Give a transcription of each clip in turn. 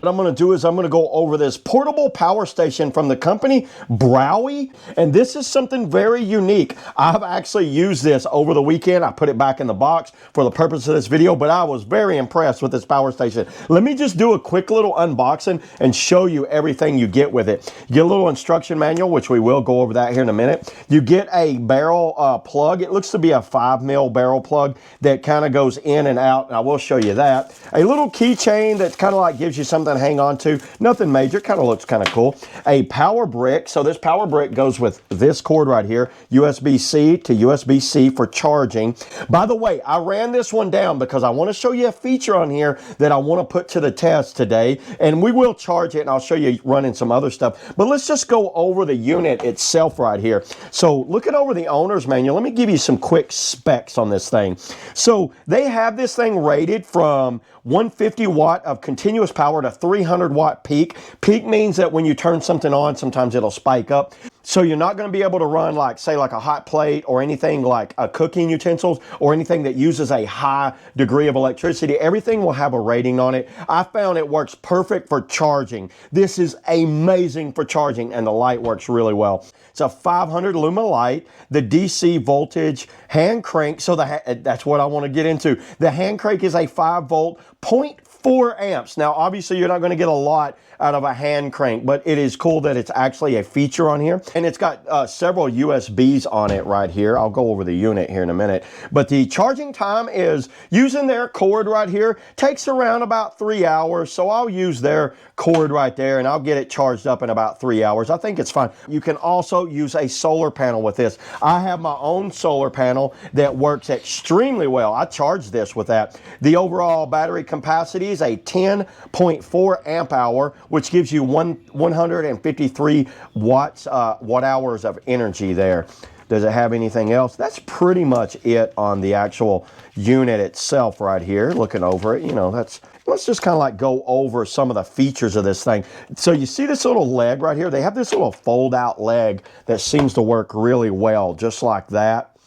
What I'm going to do is I'm going to go over this portable power station from the company BROWEY, and this is something very unique. I've actually used this over the weekend. I put it back in the box for the purpose of this video, but I was very impressed with this power station. Let me just do a quick little unboxing and show you everything you get with it. You get a little instruction manual, which we will go over that here in a minute. You get a barrel plug. It looks to be a 5mm barrel plug that kind of goes in and out, and I will show you that. A little keychain that kind of like gives you something to hang on to. Nothing major, kind of looks kind of cool. A power brick. So this power brick goes with this cord right here, USB-C to USB-C for charging. By the way, I ran this one down because I want to show you a feature on here that I want to put to the test today, and we will charge it, and I'll show you running some other stuff. But let's just go over the unit itself right here. So looking over the owner's manual, let me give you some quick specs on this thing. So they have this thing rated from 150 watt of continuous power to 300 watt peak. Peak means that when you turn something on, sometimes it'll spike up. So you're not going to be able to run like, say, like a hot plate or anything like cooking utensils or anything that uses a high degree of electricity. Everything will have a rating on it. I found it works perfect for charging. This is amazing for charging, and the light works really well. It's a 500 luma light, the DC voltage hand crank. So that's what I want to get into. The hand crank is a 5 volt, 0.4 amps. Now, obviously, you're not going to get a lot out of a hand crank, but it is cool that it's actually a feature on here. And it's got several USBs on it right here. I'll go over the unit here in a minute. But the charging time is using their cord right here. Takes around about 3 hours. So I'll use their cord right there and I'll get it charged up in about 3 hours. I think it's fine. You can also use a solar panel with this. I have my own solar panel that works extremely well. I charge this with that. The overall battery capacity is a 10.4 amp hour, which gives you 153 watt hours of energy there. Does it have anything else? That's pretty much it on the actual unit itself right here. Looking over it, you know, let's just kind of like go over some of the features of this thing. So you see this little leg right here? They have this little fold out leg that seems to work really well, just like that.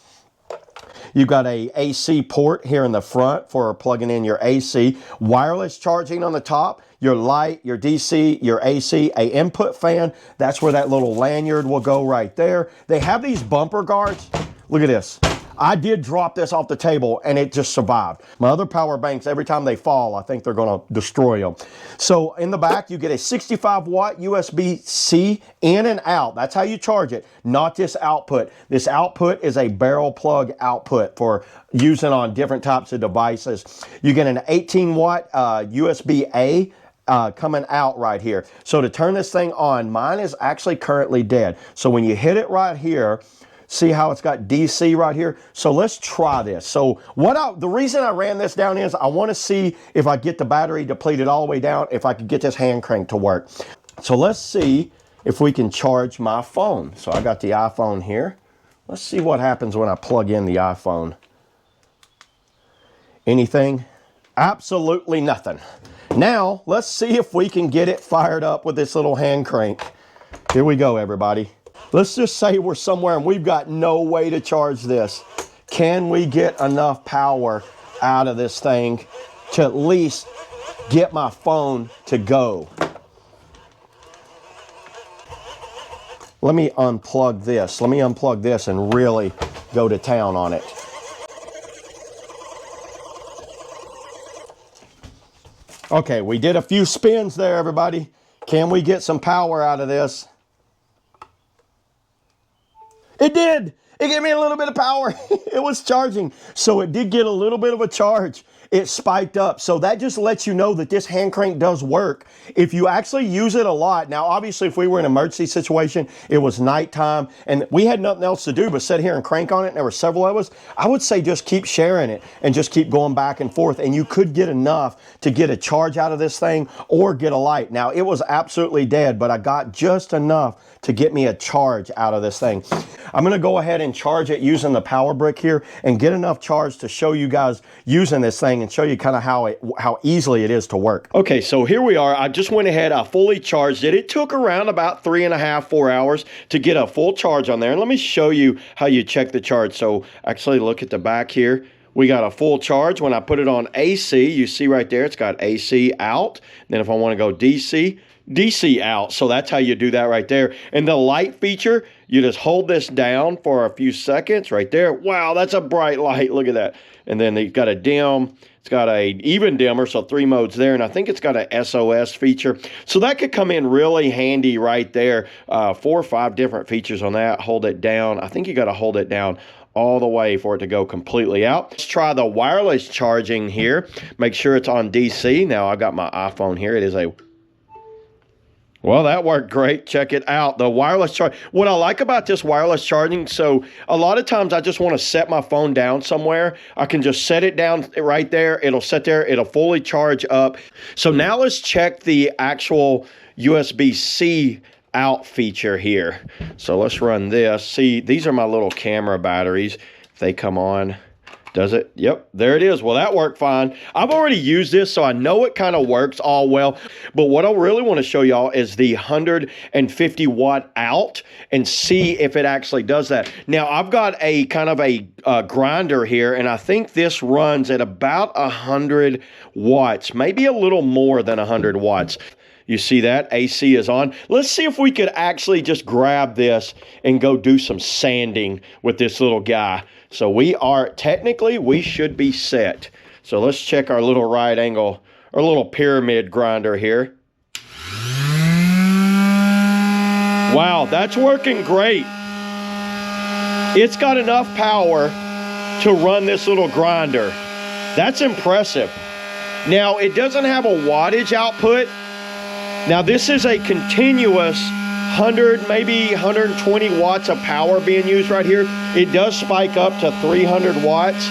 You've got a AC port here in the front for plugging in your AC. Wireless charging on the top. Your light, your DC, your AC, a input fan. That's where that little lanyard will go right there. They have these bumper guards. Look at this. I did drop this off the table and it just survived. My other power banks, every time they fall, I think they're going to destroy them. So in the back, you get a 65 watt USB-C in and out. That's how you charge it, not this output. This output is a barrel plug output for using on different types of devices. You get an 18 watt USB-A coming out right here. So to turn this thing on, mine is actually currently dead. So when you hit it right here, see how it's got DC right here? So let's try this. So the reason I ran this down is I want to see if I get the battery depleted all the way down, if I could get this hand crank to work. So let's see if we can charge my phone. So I got the iPhone here. Let's see what happens when I plug in the iPhone. Anything? Absolutely nothing. Now, let's see if we can get it fired up with this little hand crank. Here we go, everybody. Let's just say we're somewhere and we've got no way to charge this. Can we get enough power out of this thing to at least get my phone to go? Let me unplug this. Let me unplug this and really go to town on it. Okay, we did a few spins there, everybody. Can we get some power out of this? It did. It gave me a little bit of power. It was charging. So it did get a little bit of a charge. It spiked up. So that just lets you know that this hand crank does work if you actually use it a lot. Now, obviously, if we were in an emergency situation, it was nighttime, and we had nothing else to do but sit here and crank on it, and there were several of us, I would say just keep sharing it and just keep going back and forth, and you could get enough to get a charge out of this thing or get a light. Now, it was absolutely dead, but I got just enough to get me a charge out of this thing. I'm going to go ahead and charge it using the power brick here and get enough charge to show you guys using this thing and show you kind of how easily it is to work. Okay, so here we are. I just went ahead, I fully charged it. It took around about 3.5, 4 hours to get a full charge on there. And let me show you how you check the charge. So actually look at the back here. We got a full charge. When I put it on AC, you see right there, it's got AC out. Then if I want to go DC, DC out. So that's how you do that right there. And the light feature, you just hold this down for a few seconds right there. Wow, that's a bright light. Look at that. And then you've got a dim. It's got a even dimmer, so 3 modes there. And I think it's got a SOS feature. So that could come in really handy right there. 4 or 5 different features on that. Hold it down. I think you got to hold it down all the way for it to go completely out. Let's try the wireless charging here. Make sure it's on DC. Now I've got my iPhone here. It is a... Well, that worked great. Check it out. The wireless charge. What I like about this wireless charging, so a lot of times I just want to set my phone down somewhere. I can just set it down right there. It'll sit there. It'll fully charge up. So now let's check the actual USB-C out feature here. So let's run this. See, these are my little camera batteries. If they come on, does it? Yep, there it is. Well, that worked fine. I've already used this, so I know it kind of works all well. But what I really want to show y'all is the 150 watt out and see if it actually does that. Now, I've got a kind of a grinder here, and I think this runs at about 100 watts, maybe a little more than 100 watts. You see that? AC is on. Let's see if we could actually just grab this and go do some sanding with this little guy. So we should be set. So let's check our little right angle, our little pyramid grinder here. Wow, that's working great. It's got enough power to run this little grinder. That's impressive. Now, it doesn't have a wattage output. Now, this is a continuous 100, maybe 120 watts of power being used right here. It does spike up to 300 watts.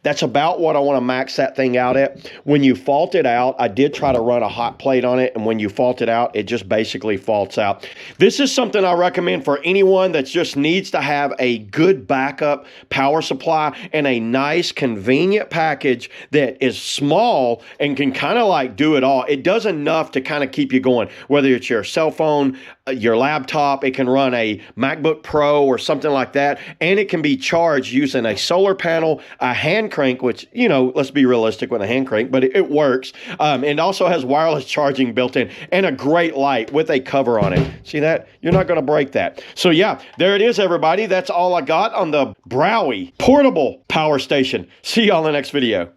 That's about what I want to max that thing out at. When you fault it out, I did try to run a hot plate on it, and when you fault it out, it just basically faults out. This is something I recommend for anyone that just needs to have a good backup power supply and a nice, convenient package that is small and can kind of like do it all. It does enough to kind of keep you going, whether it's your cell phone, your laptop, it can run a MacBook Pro or something like that, and it can be charged using a solar panel, a hand crank, which, you know, let's be realistic with a hand crank, but it works. It also has wireless charging built in and a great light with a cover on it. See that? You're not going to break that. So yeah, there it is, everybody. That's all I got on the BROWEY portable power station. See y'all in the next video.